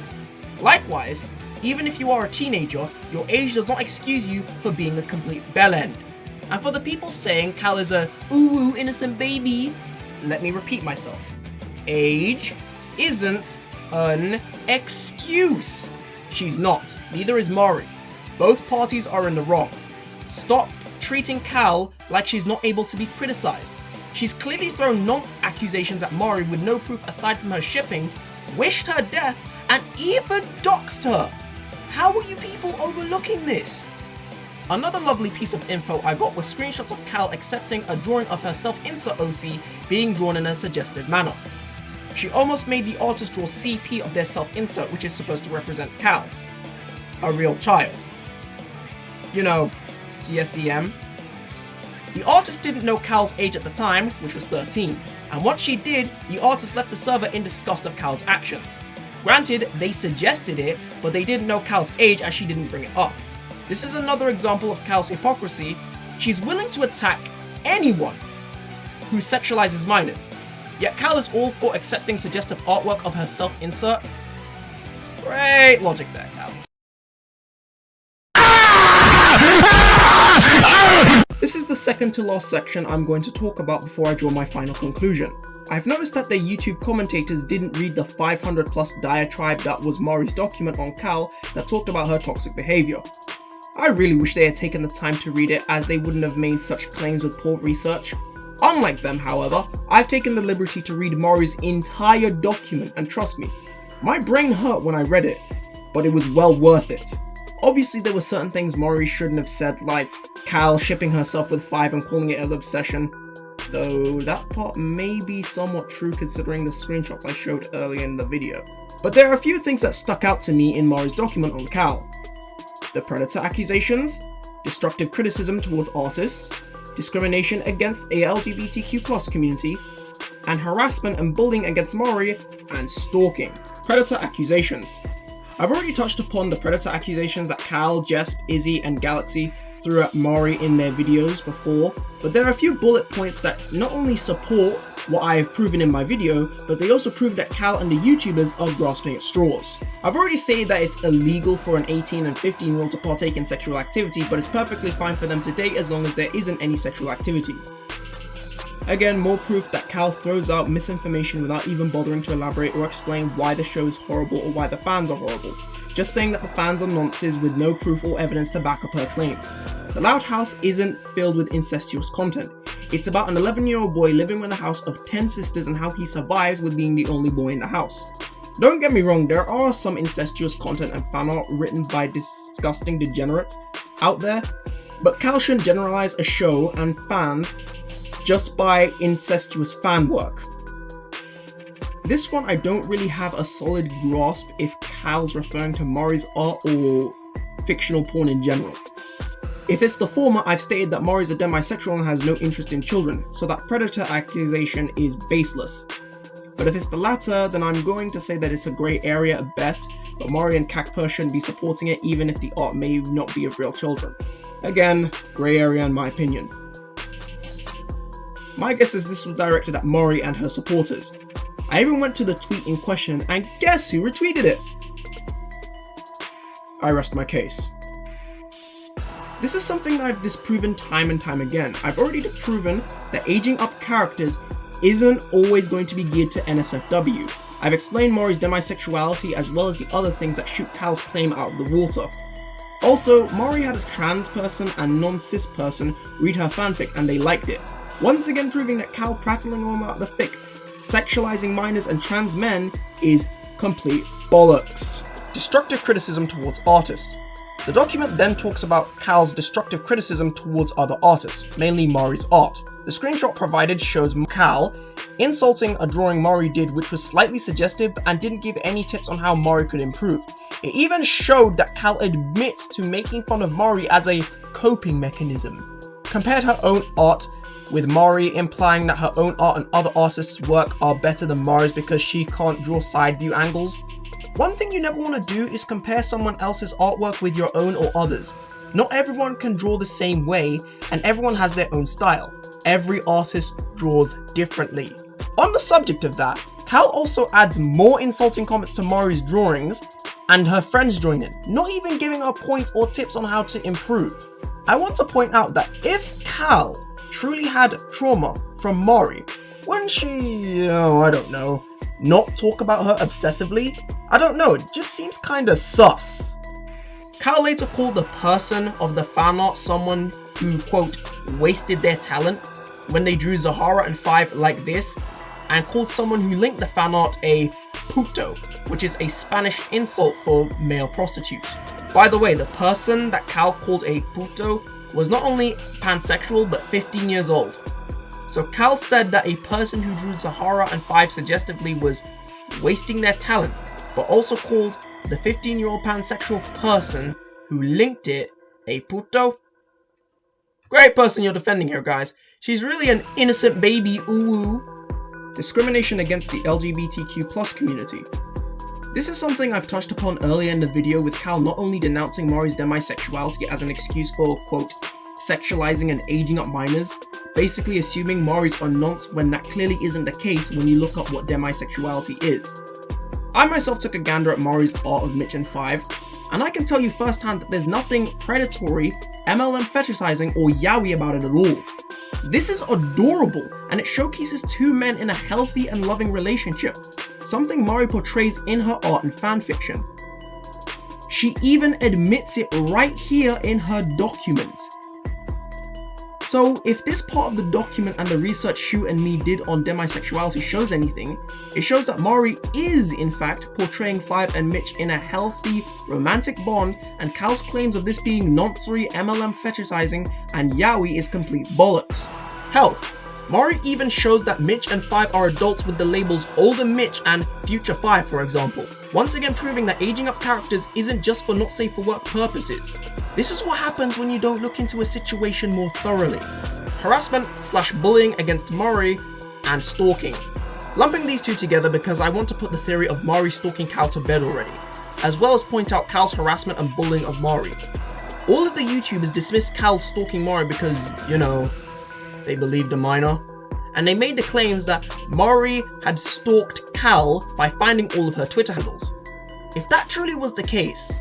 Likewise, even if you are a teenager, your age does not excuse you for being a complete bellend. And for the people saying Cal is a ooh innocent baby, let me repeat myself. Age isn't an excuse. She's not. Neither is Mari. Both parties are in the wrong. Stop treating Cal like she's not able to be criticized. She's clearly thrown nonce accusations at Mari with no proof aside from her shipping, wished her death, and even doxed her. How are you people overlooking this? Another lovely piece of info I got was screenshots of Cal accepting a drawing of her self-insert OC being drawn in a suggestive manner. She almost made the artist draw CP of their self-insert, which is supposed to represent Cal, a real child. You know, CSEM. The artist didn't know Cal's age at the time, which was 13, and once she did, the artist left the server in disgust of Cal's actions. Granted, they suggested it, but they didn't know Cal's age as she didn't bring it up. This is another example of Cal's hypocrisy. She's willing to attack anyone who sexualizes minors, yet Cal is all for accepting suggestive artwork of her self-insert. Great logic there, Cal. This is the second to last section I'm going to talk about before I draw my final conclusion. I've noticed that the YouTube commentators didn't read the 500 plus diatribe that was Mari's document on Cal that talked about her toxic behavior. I really wish they had taken the time to read it, as they wouldn't have made such claims with poor research. Unlike them, however, I've taken the liberty to read Mari's entire document, and trust me, my brain hurt when I read it, but it was well worth it. Obviously there were certain things Mari shouldn't have said, like Cal shipping herself with 5 and calling it an obsession, though that part may be somewhat true considering the screenshots I showed earlier in the video. But there are a few things that stuck out to me in Mari's document on Cal. The predator accusations, destructive criticism towards artists, discrimination against a LGBTQ+ community, and harassment and bullying against Mari, and stalking. Predator accusations. I've already touched upon the predator accusations that Cal, Jesp, Izzy, and Galaxy threw at Mari in their videos before, but there are a few bullet points that not only support what I have proven in my video, but they also prove that Cal and the YouTubers are grasping at straws. I've already said that it's illegal for an 18 and 15-year-old to partake in sexual activity, but it's perfectly fine for them to date as long as there isn't any sexual activity. Again, more proof that Cal throws out misinformation without even bothering to elaborate or explain why the show is horrible or why the fans are horrible, just saying that the fans are nonces with no proof or evidence to back up her claims. The Loud House isn't filled with incestuous content. It's about an 11-year-old boy living in a house of 10 sisters and how he survives with being the only boy in the house. Don't get me wrong, there are some incestuous content and fan art written by disgusting degenerates out there, but Cal shouldn't generalize a show and fans just by incestuous fan work. This one I don't really have a solid grasp if Cal's referring to Mari's art or fictional porn in general. If it's the former, I've stated that Mari's a demisexual and has no interest in children, so that predator accusation is baseless. But if it's the latter, then I'm going to say that it's a grey area at best, but Mari and Kakper shouldn't be supporting it even if the art may not be of real children. Again, grey area in my opinion. My guess is this was directed at Mari and her supporters. I even went to the tweet in question, and guess who retweeted it? I rest my case. This is something that I've disproven time and time again. I've already disproven that aging up characters isn't always going to be geared to NSFW. I've explained Mari's demisexuality as well as the other things that shoot Cal's claim out of the water. Also, Mari had a trans person and non-cis person read her fanfic and they liked it. Once again proving that Cal prattling on about the fic, sexualizing minors and trans men is complete bollocks. Destructive criticism towards artists. The document then talks about Cal's destructive criticism towards other artists, mainly Mari's art. The screenshot provided shows Cal insulting a drawing Mari did which was slightly suggestive and didn't give any tips on how Mari could improve. It even showed that Cal admits to making fun of Mari as a coping mechanism. Compared her own art with Mari, implying that her own art and other artists' work are better than Mari's because she can't draw side view angles. One thing you never want to do is compare someone else's artwork with your own or others. Not everyone can draw the same way, and everyone has their own style. Every artist draws differently. On the subject of that, Cal also adds more insulting comments to Mari's drawings, and her friends join in, not even giving her points or tips on how to improve. I want to point out that if Cal truly had trauma from Mari, wouldn't she, I don't know, not talk about her obsessively? I don't know, it just seems kinda sus. Cal later called the person of the fan art someone who, quote, wasted their talent when they drew Zahara and Five like this, and called someone who linked the fan art a puto, which is a Spanish insult for male prostitutes. By the way, the person that Cal called a puto was not only pansexual but 15 years old. So Cal said that a person who drew Zahara and Five suggestively was wasting their talent, but also called the 15-year-old pansexual person who linked it a puto. Great person you're defending here, guys. She's really an innocent baby, ooh. Discrimination against the LGBTQ+ community. This is something I've touched upon earlier in the video, with Cal not only denouncing Mari's demisexuality as an excuse for, quote, sexualizing and aging up minors, basically assuming Mari's a nonce when that clearly isn't the case when you look up what demisexuality is. I myself took a gander at Mari's art of Mitch and Five, and I can tell you firsthand that there's nothing predatory, MLM fetishizing, or yaoi about it at all. This is adorable, and it showcases two men in a healthy and loving relationship, something Mari portrays in her art and fanfiction. She even admits it right here in her documents. So if this part of the document and the research Shu and me did on demisexuality shows anything, it shows that Mari is in fact portraying Five and Mitch in a healthy, romantic bond, and Cal's claims of this being noncery, MLM fetishizing, and yaoi is complete bollocks. Hell, Mari even shows that Mitch and Five are adults with the labels Older Mitch and Future Five, for example, once again proving that aging up characters isn't just for not safe for work purposes. This is what happens when you don't look into a situation more thoroughly. Harassment/bullying against Mari and stalking. Lumping these two together because I want to put the theory of Mari stalking Cal to bed already, as well as point out Cal's harassment and bullying of Mari. All of the YouTubers dismissed Cal stalking Mari because, they believed a minor, and they made the claims that Mari had stalked Cal by finding all of her Twitter handles. If that truly was the case,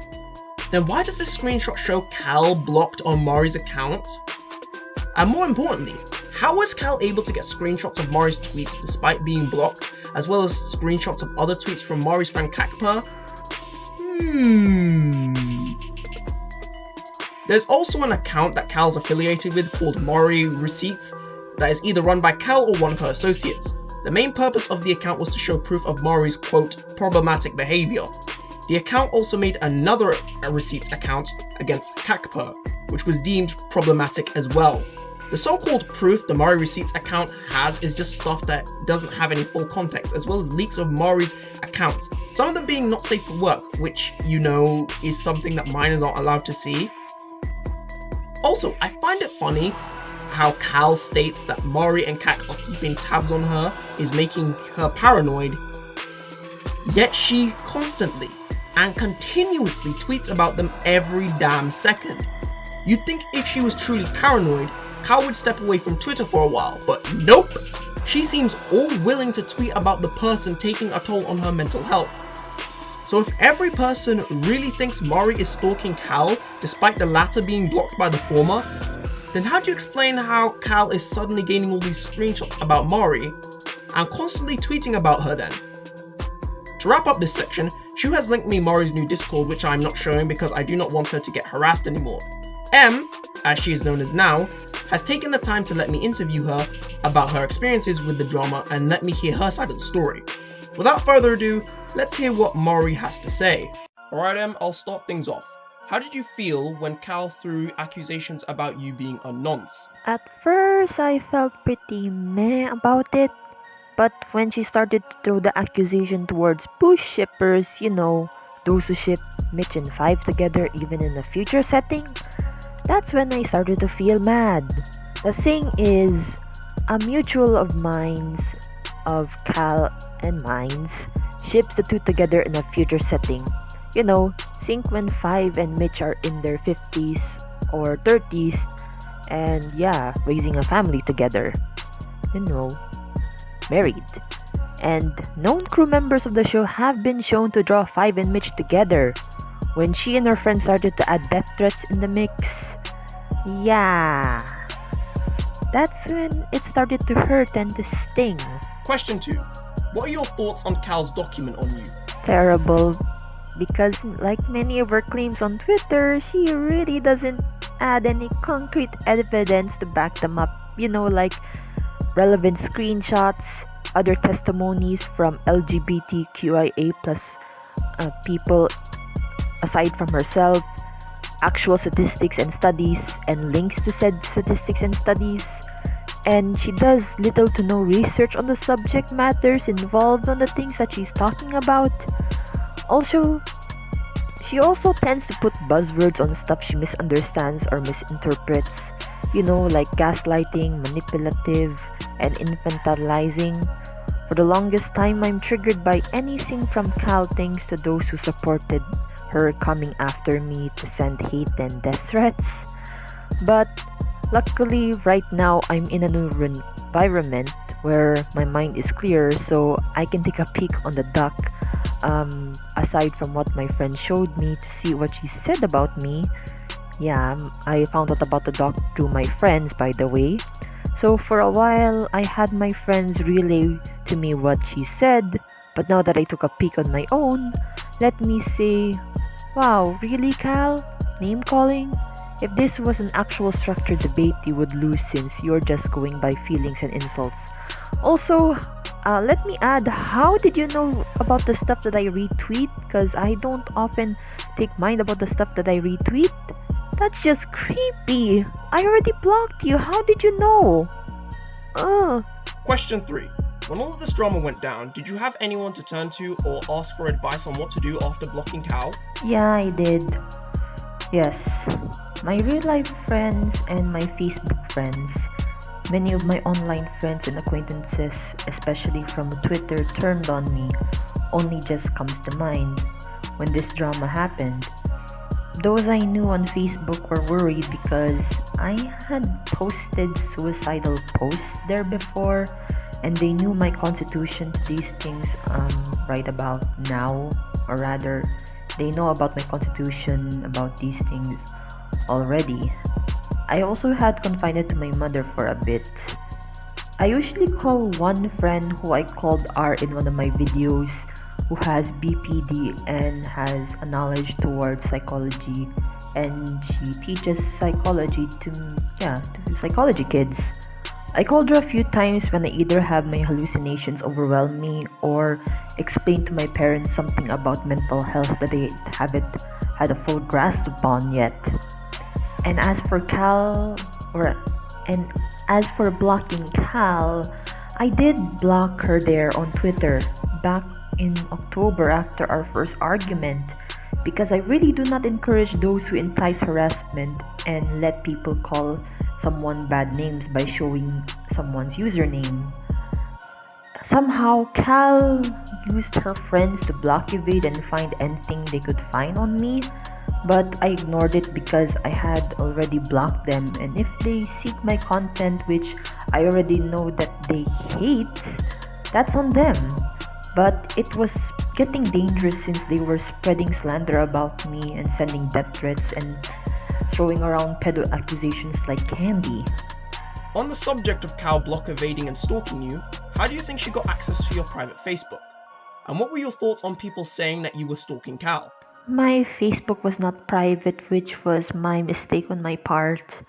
then why does this screenshot show Cal blocked on Mari's account? And more importantly, how was Cal able to get screenshots of Mari's tweets despite being blocked, as well as screenshots of other tweets from Mari's friend Kakper? There's also an account that Cal's affiliated with called Mari Receipts that is either run by Cal or one of her associates. The main purpose of the account was to show proof of Mari's, quote, problematic behavior. The account also made another receipts account against Kakper, which was deemed problematic as well. The so-called proof the Mari Receipts account has is just stuff that doesn't have any full context, as well as leaks of Mari's accounts, some of them being not safe for work, which, is something that minors aren't allowed to see. Also, I find it funny how Cal states that Mari and Kak are keeping tabs on her is making her paranoid, yet she constantly and continuously tweets about them every damn second. You'd think if she was truly paranoid, Cal would step away from Twitter for a while, but nope! She seems all willing to tweet about the person taking a toll on her mental health. So if every person really thinks Mari is stalking Cal, despite the latter being blocked by the former, then how do you explain how Cal is suddenly gaining all these screenshots about Mari, and constantly tweeting about her then? To wrap up this section, Shu has linked me Mari's new Discord, which I'm not showing because I do not want her to get harassed anymore. M, as she is known as now, has taken the time to let me interview her about her experiences with the drama and let me hear her side of the story. Without further ado, let's hear what Mari has to say. Alright Em, I'll start things off. How did you feel when Cal threw accusations about you being a nonce? At first, I felt pretty meh about it. But when she started to throw the accusation towards push shippers, those who ship Mitch and Five together even in a future setting, that's when I started to feel mad. The thing is, a mutual of minds, of Cal and mines, ships the two together in a future setting. Think when Five and Mitch are in their 50s or 30s and raising a family together. Married. And known crew members of the show have been shown to draw Five and Mitch together. When she and her friends started to add death threats in the mix, yeah, that's when it started to hurt and to sting. Question 2. What are your thoughts on Cal's document on you? Terrible, because like many of her claims on Twitter, she really doesn't add any concrete evidence to back them up. You know, like relevant screenshots, other testimonies from LGBTQIA plus people aside from herself, actual statistics and studies, and links to said statistics and studies. And she does little to no research on the subject matters involved on the things that she's talking about. She also tends to put buzzwords on stuff she misunderstands or misinterprets. You know, like gaslighting, manipulative, and infantilizing. For the longest time, I'm triggered by anything from Cal thanks to those who supported her coming after me to send hate and death threats. But luckily, right now, I'm in an environment where my mind is clear, so I can take a peek on the doc. Aside from what my friend showed me to see what she said about me. Yeah, I found out about the doc through my friends, by the way. So for a while, I had my friends relay to me what she said, but now that I took a peek on my own, let me say, wow, really, Cal? Name calling? If this was an actual structured debate, you would lose since you're just going by feelings and insults. Also, let me add, how did you know about the stuff that I retweet? Because I don't often take mind about the stuff that I retweet. That's just creepy. I already blocked you. How did you know? Question 3. When all of this drama went down, did you have anyone to turn to or ask for advice on what to do after blocking Cal? Yeah, I did. Yes. My real life friends and my Facebook friends. Many of my online friends and acquaintances, especially from Twitter, turned on me. Only just comes to mind when this drama happened. Those I knew on Facebook were worried because I had posted suicidal posts there before, and they knew my constitution to these things right about now, or rather, they know about my constitution about these things already. I also had confided to my mother for a bit. I usually call one friend who I called R in one of my videos, who has BPD and has a knowledge towards psychology, and she teaches psychology to psychology kids. I called her a few times when I either have my hallucinations overwhelm me or explain to my parents something about mental health that they haven't had a full grasp upon yet. And as for blocking Cal, I did block her there on Twitter back in October after our first argument, because I really do not encourage those who entice harassment and let people call someone bad names by showing someone's username. Somehow, Cal used her friends to block, evade, and find anything they could find on me, but I ignored it because I had already blocked them, and if they seek my content, which I already know that they hate, that's on them. But it was getting dangerous since they were spreading slander about me and sending death threats and throwing around pedo accusations like candy. On the subject of Cal block evading and stalking you, how do you think she got access to your private Facebook? And what were your thoughts on people saying that you were stalking Cal? My Facebook was not private, which was my mistake on my part.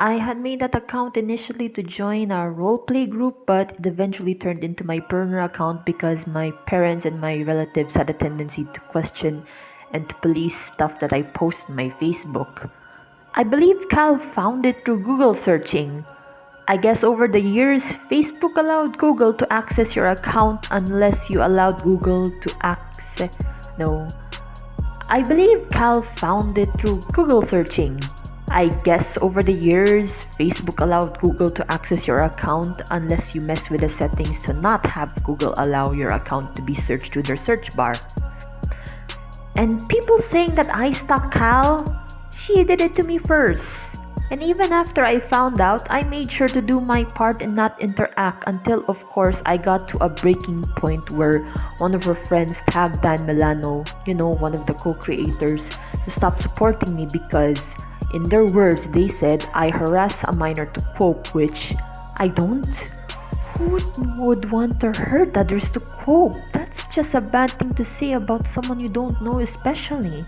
I had made that account initially to join our roleplay group, but it eventually turned into my burner account because my parents and my relatives had a tendency to question and to police stuff that I post on my Facebook. I believe Cal found it through Google searching. I guess over the years, Facebook allowed Google to access your account unless you allowed Google to access... No. I believe Cal found it through Google searching. I guess over the years, Facebook allowed Google to access your account unless you mess with the settings to not have Google allow your account to be searched through their search bar. And people saying that I stalked Cal, she did it to me first. And even after I found out, I made sure to do my part and not interact until, of course, I got to a breaking point where one of her friends tagged Dan Milano, one of the co-creators, to stop supporting me because, in their words, they said I harass a minor to cope, which I don't. Who would want to hurt others to cope? That's just a bad thing to say about someone you don't know, especially.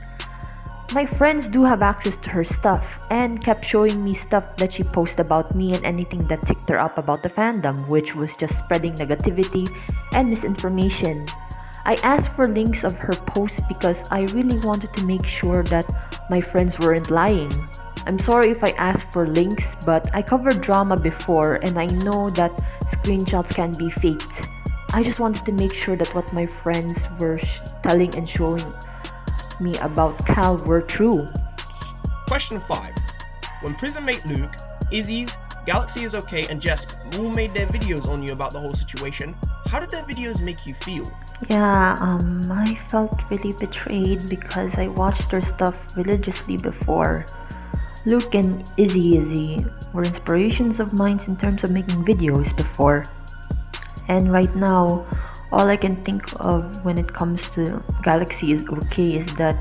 My friends do have access to her stuff and kept showing me stuff that she posted about me and anything that ticked her up about the fandom, which was just spreading negativity and misinformation. I asked for links of her posts because I really wanted to make sure that my friends weren't lying. I'm sorry if I asked for links, but I covered drama before and I know that screenshots can be faked. I just wanted to make sure that what my friends were telling and showing me about Cal were true. Question 5. When Prismmate Luke, Izzy's, Galaxy is Okay, and Jesp all made their videos on you about the whole situation, how did their videos make you feel? Yeah, I felt really betrayed because I watched their stuff religiously before. Luke and Izzy were inspirations of mine in terms of making videos before. And right now, all I can think of when it comes to Galaxy is Okay is that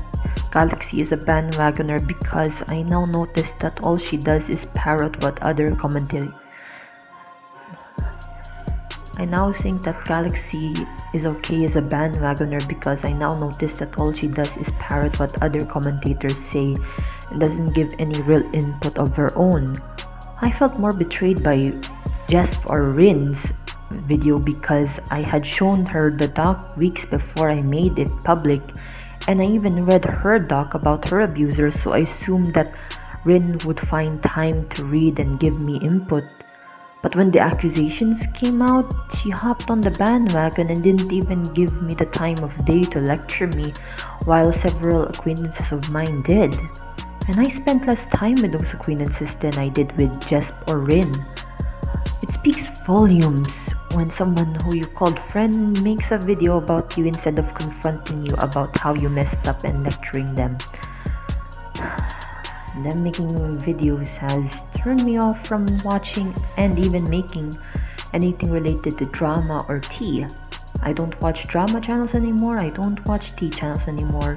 Galaxy is a bandwagoner because I now notice that all she does is parrot what other commentary. I now think that Galaxy is Okay is a bandwagoner because I now notice that all she does is parrot what other commentators say and doesn't give any real input of her own. I felt more betrayed by Jesp or Rin's video because I had shown her the doc weeks before I made it public, and I even read her doc about her abusers, so I assumed that Rin would find time to read and give me input. But when the accusations came out, she hopped on the bandwagon and didn't even give me the time of day to lecture me, while several acquaintances of mine did. And I spent less time with those acquaintances than I did with Jesp or Rin. It speaks volumes when someone who you called friend makes a video about you instead of confronting you about how you messed up and lecturing them. Them making videos has turned me off from watching and even making anything related to drama or tea. I don't watch drama channels anymore, I don't watch tea channels anymore.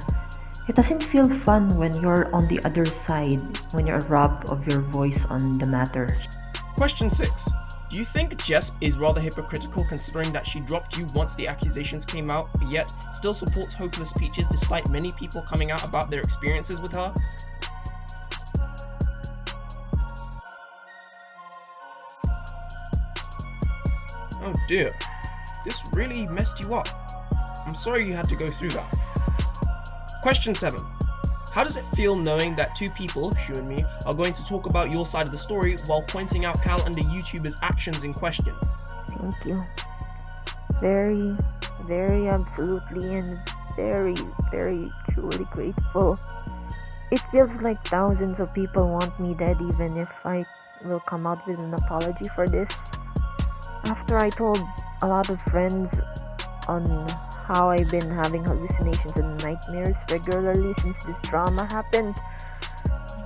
It doesn't feel fun when you're on the other side, when you're robbed of your voice on the matter. Question 6. Do you think Jesp is rather hypocritical considering that she dropped you once the accusations came out, but yet still supports Hopeless Peaches despite many people coming out about their experiences with her? Oh dear, this really messed you up. I'm sorry you had to go through that. Question 7. How does it feel knowing that two people, Shu and me, are going to talk about your side of the story while pointing out Cal and the YouTuber's actions in question? Thank you. Very, very absolutely and very, very truly grateful. It feels like thousands of people want me dead even if I will come out with an apology for this. After I told a lot of friends on how I've been having hallucinations and nightmares regularly since this drama happened,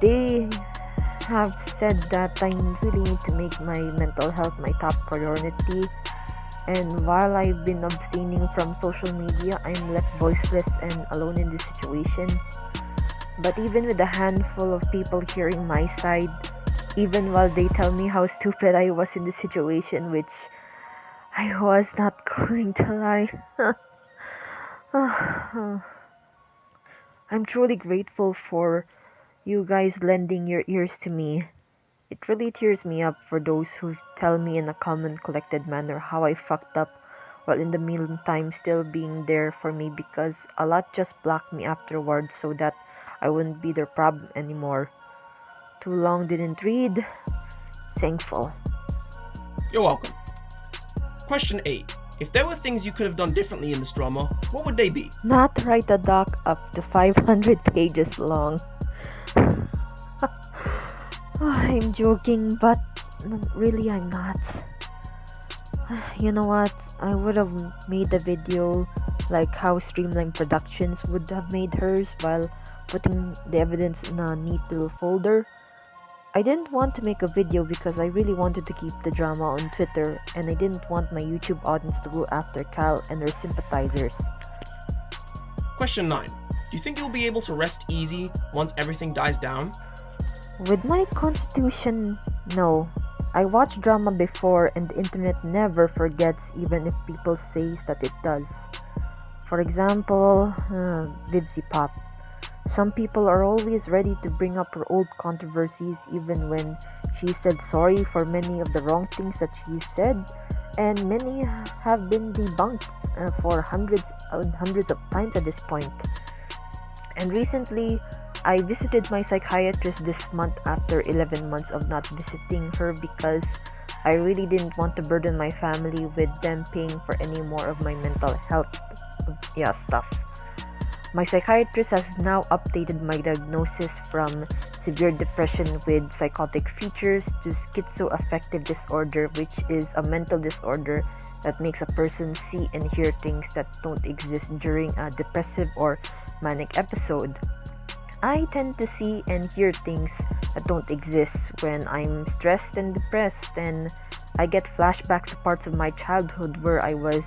they have said that I really need to make my mental health my top priority. And while I've been abstaining from social media, I'm left voiceless and alone in this situation. But even with a handful of people hearing my side, even while they tell me how stupid I was in this situation, which I was not going to lie. I'm truly grateful for you guys lending your ears to me. It really tears me up for those who tell me in a calm and collected manner how I fucked up, while in the meantime still being there for me because a lot just blocked me afterwards so that I wouldn't be their problem anymore. Too long didn't read. Thankful. You're welcome. Question 8. If there were things you could have done differently in this drama, what would they be? Not write a doc up to 500 pages long. I'm joking, but really I'm not. You know what? I would have made a video like how Streamline Productions would have made hers while putting the evidence in a neat little folder. I didn't want to make a video because I really wanted to keep the drama on Twitter, and I didn't want my YouTube audience to go after Cal and her sympathizers. Question 9. Do you think you'll be able to rest easy once everything dies down? With my constitution, no. I watched drama before and the internet never forgets even if people say that it does. For example, Vivzy Pop. Some people are always ready to bring up her old controversies even when she said sorry for many of the wrong things that she said, and many have been debunked for hundreds and hundreds of times at this point. And recently, I visited my psychiatrist this month after 11 months of not visiting her because I really didn't want to burden my family with them paying for any more of my mental health stuff. My psychiatrist has now updated my diagnosis from severe depression with psychotic features to schizoaffective disorder, which is a mental disorder that makes a person see and hear things that don't exist during a depressive or manic episode. I tend to see and hear things that don't exist when I'm stressed and depressed, and I get flashbacks to parts of my childhood where I was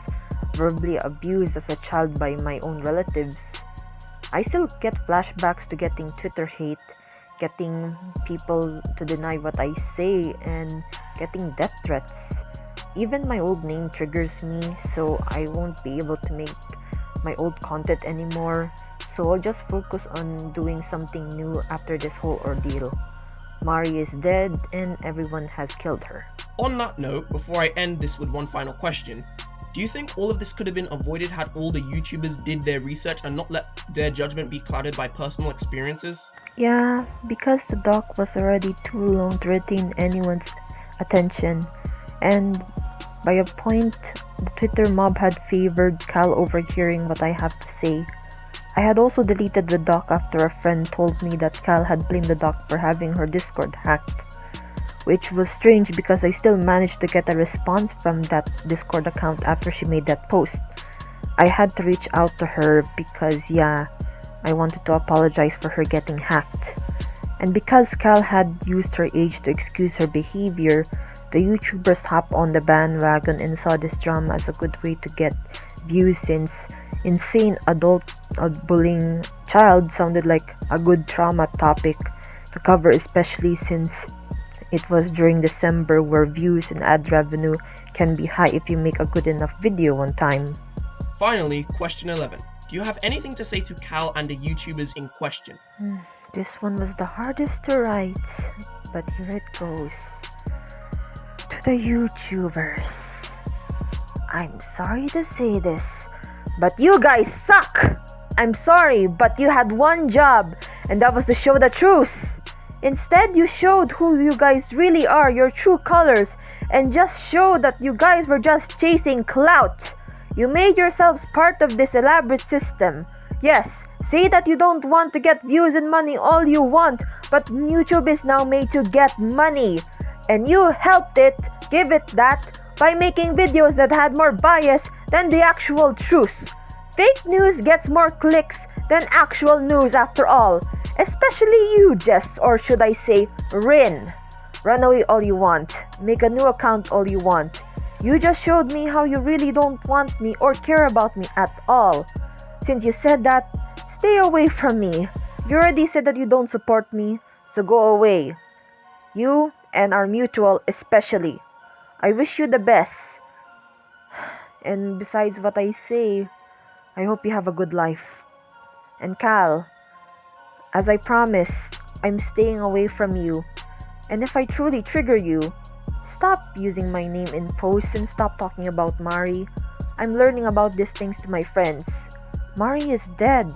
verbally abused as a child by my own relatives. I still get flashbacks to getting Twitter hate, getting people to deny what I say, and getting death threats. Even my old name triggers me, so I won't be able to make my old content anymore. So I'll just focus on doing something new after this whole ordeal. Mari is dead and everyone has killed her. On that note, before I end this with one final question, do you think all of this could have been avoided had all the YouTubers did their research and not let their judgment be clouded by personal experiences? Yeah, because the doc was already too long to retain anyone's attention, and by a point, the Twitter mob had favored Cal overhearing what I have to say. I had also deleted the doc after a friend told me that Cal had blamed the doc for having her Discord hacked, which was strange because I still managed to get a response from that Discord account after she made that post. I had to reach out to her because I wanted to apologize for her getting hacked. And because Cal had used her age to excuse her behavior, the YouTubers hopped on the bandwagon and saw this drama as a good way to get views, since N.Sane adult bullying child sounded like a good trauma topic to cover, especially since it was during December, where views and ad revenue can be high if you make a good enough video on time. Finally, question 11. Do you have anything to say to Cal and the YouTubers in question? This one was the hardest to write, but here it goes. To the YouTubers, I'm sorry to say this, but you guys suck! I'm sorry, but you had one job, and that was to show the truth. Instead, you showed who you guys really are, your true colors, and just showed that you guys were just chasing clout. You made yourselves part of this elaborate system. Yes, say that you don't want to get views and money all you want, but YouTube is now made to get money. And you helped it, give it that, by making videos that had more bias than the actual truth. Fake news gets more clicks than actual news after all. Especially you, Jess, or should I say, Rin. Run away all you want. Make a new account all you want. You just showed me how you really don't want me or care about me at all. Since you said that, stay away from me. You already said that you don't support me, so go away. You and our mutual especially. I wish you the best. And besides what I say, I hope you have a good life. And Cal, as I promised, I'm staying away from you. And if I truly trigger you, stop using my name in posts and stop talking about Mari. I'm learning about these things to my friends. Mari is dead.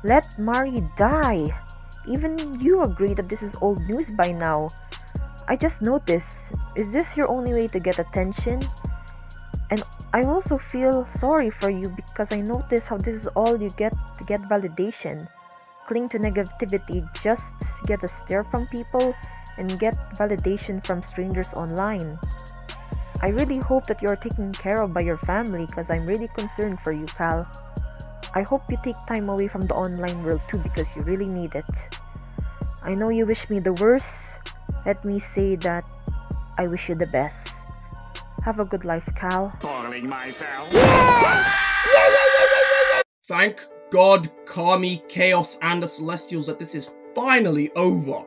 Let Mari die. Even you agree that this is old news by now. I just noticed, is this your only way to get attention? And I also feel sorry for you because I notice how this is all you get to get validation. Cling to negativity just to get a stare from people and get validation from strangers online. I really hope that you are taken care of by your family because I'm really concerned for you, pal. I hope you take time away from the online world too because you really need it. I know you wish me the worst, Let me say that I wish you the best. Have a good life, Cal. Thank God, Kami, Chaos, and the Celestials that this is finally over.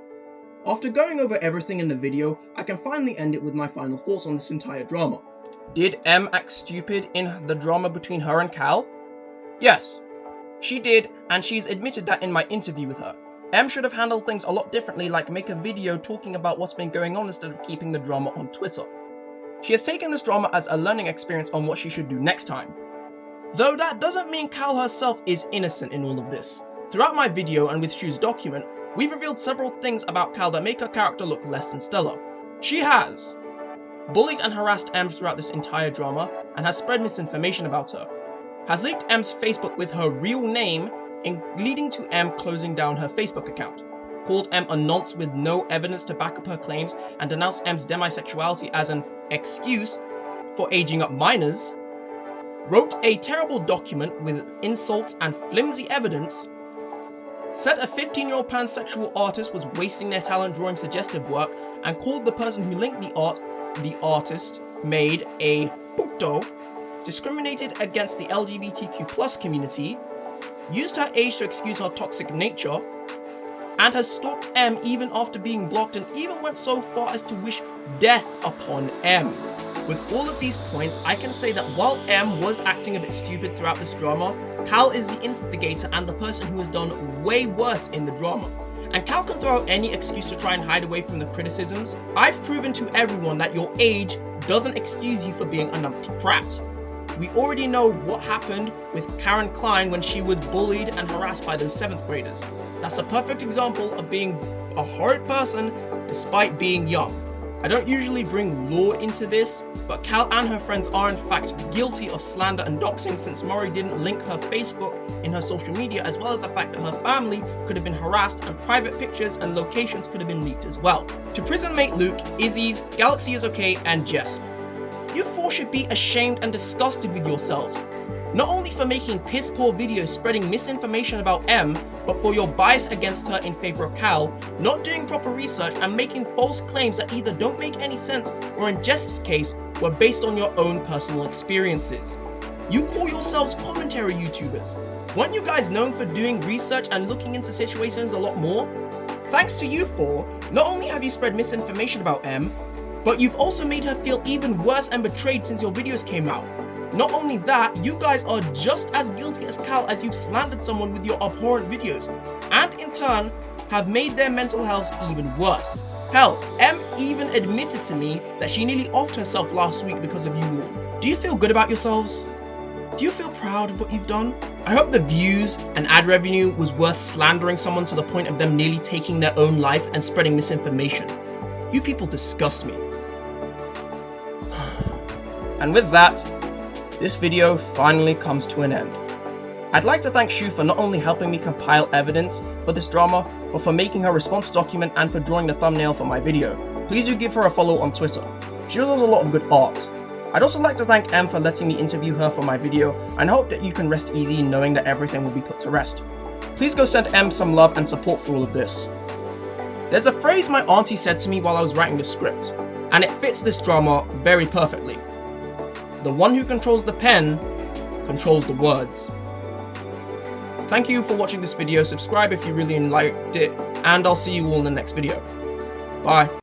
After going over everything in the video, I can finally end it with my final thoughts on this entire drama. Did M act stupid in the drama between her and Cal? Yes, she did, and she's admitted that in my interview with her. M should have handled things a lot differently, like make a video talking about what's been going on instead of keeping the drama on Twitter. She has taken this drama as a learning experience on what she should do next time. Though that doesn't mean Cal herself is innocent in all of this. Throughout my video and with Shu's document, we've revealed several things about Cal that make her character look less than stellar. She has bullied and harassed M throughout this entire drama and has spread misinformation about her. Has leaked M's Facebook with her real name, leading to M closing down her Facebook account. Called M a nonce with no evidence to back up her claims and denounced M's demisexuality as an excuse for aging up minors. Wrote a terrible document with insults and flimsy evidence. Said a 15-year-old pansexual artist was wasting their talent drawing suggestive work and called the person who linked the artist made a puto. Discriminated against the LGBTQ+ community. Used her age to excuse her toxic nature. And has stalked M even after being blocked, and even went so far as to wish death upon M. With all of these points, I can say that while M was acting a bit stupid throughout this drama, Cal is the instigator and the person who has done way worse in the drama. And Cal can throw out any excuse to try and hide away from the criticisms. I've proven to everyone that your age doesn't excuse you for being a numpty prat. We already know what happened with Karen Klein when she was bullied and harassed by those 7th graders. That's a perfect example of being a horrid person despite being young. I don't usually bring law into this, but Cal and her friends are in fact guilty of slander and doxing, since Mori didn't link her Facebook in her social media, as well as the fact that her family could have been harassed and private pictures and locations could have been leaked as well. To prison mate Luke, Izzy's, Galaxy is okay, and Jess. You 4 should be ashamed and disgusted with yourselves. Not only for making piss poor videos spreading misinformation about M, but for your bias against her in favor of Cal, not doing proper research and making false claims that either don't make any sense or in Jess's case were based on your own personal experiences. You call yourselves commentary YouTubers. Weren't you guys known for doing research and looking into situations a lot more? Thanks to you 4, not only have you spread misinformation about M, but you've also made her feel even worse and betrayed since your videos came out. Not only that, you guys are just as guilty as Cal, as you've slandered someone with your abhorrent videos, and in turn, have made their mental health even worse. Hell, M even admitted to me that she nearly offed herself last week because of you all. Do you feel good about yourselves? Do you feel proud of what you've done? I hope the views and ad revenue was worth slandering someone to the point of them nearly taking their own life and spreading misinformation. You people disgust me. And with that, this video finally comes to an end. I'd like to thank Shu for not only helping me compile evidence for this drama, but for making her response document and for drawing the thumbnail for my video. Please do give her a follow on Twitter. She does a lot of good art. I'd also like to thank M for letting me interview her for my video, and hope that you can rest easy knowing that everything will be put to rest. Please go send M some love and support for all of this. There's a phrase my auntie said to me while I was writing the script, and it fits this drama very perfectly. The one who controls the pen controls the words. Thank you for watching this video, subscribe if you really liked it, and I'll see you all in the next video. Bye.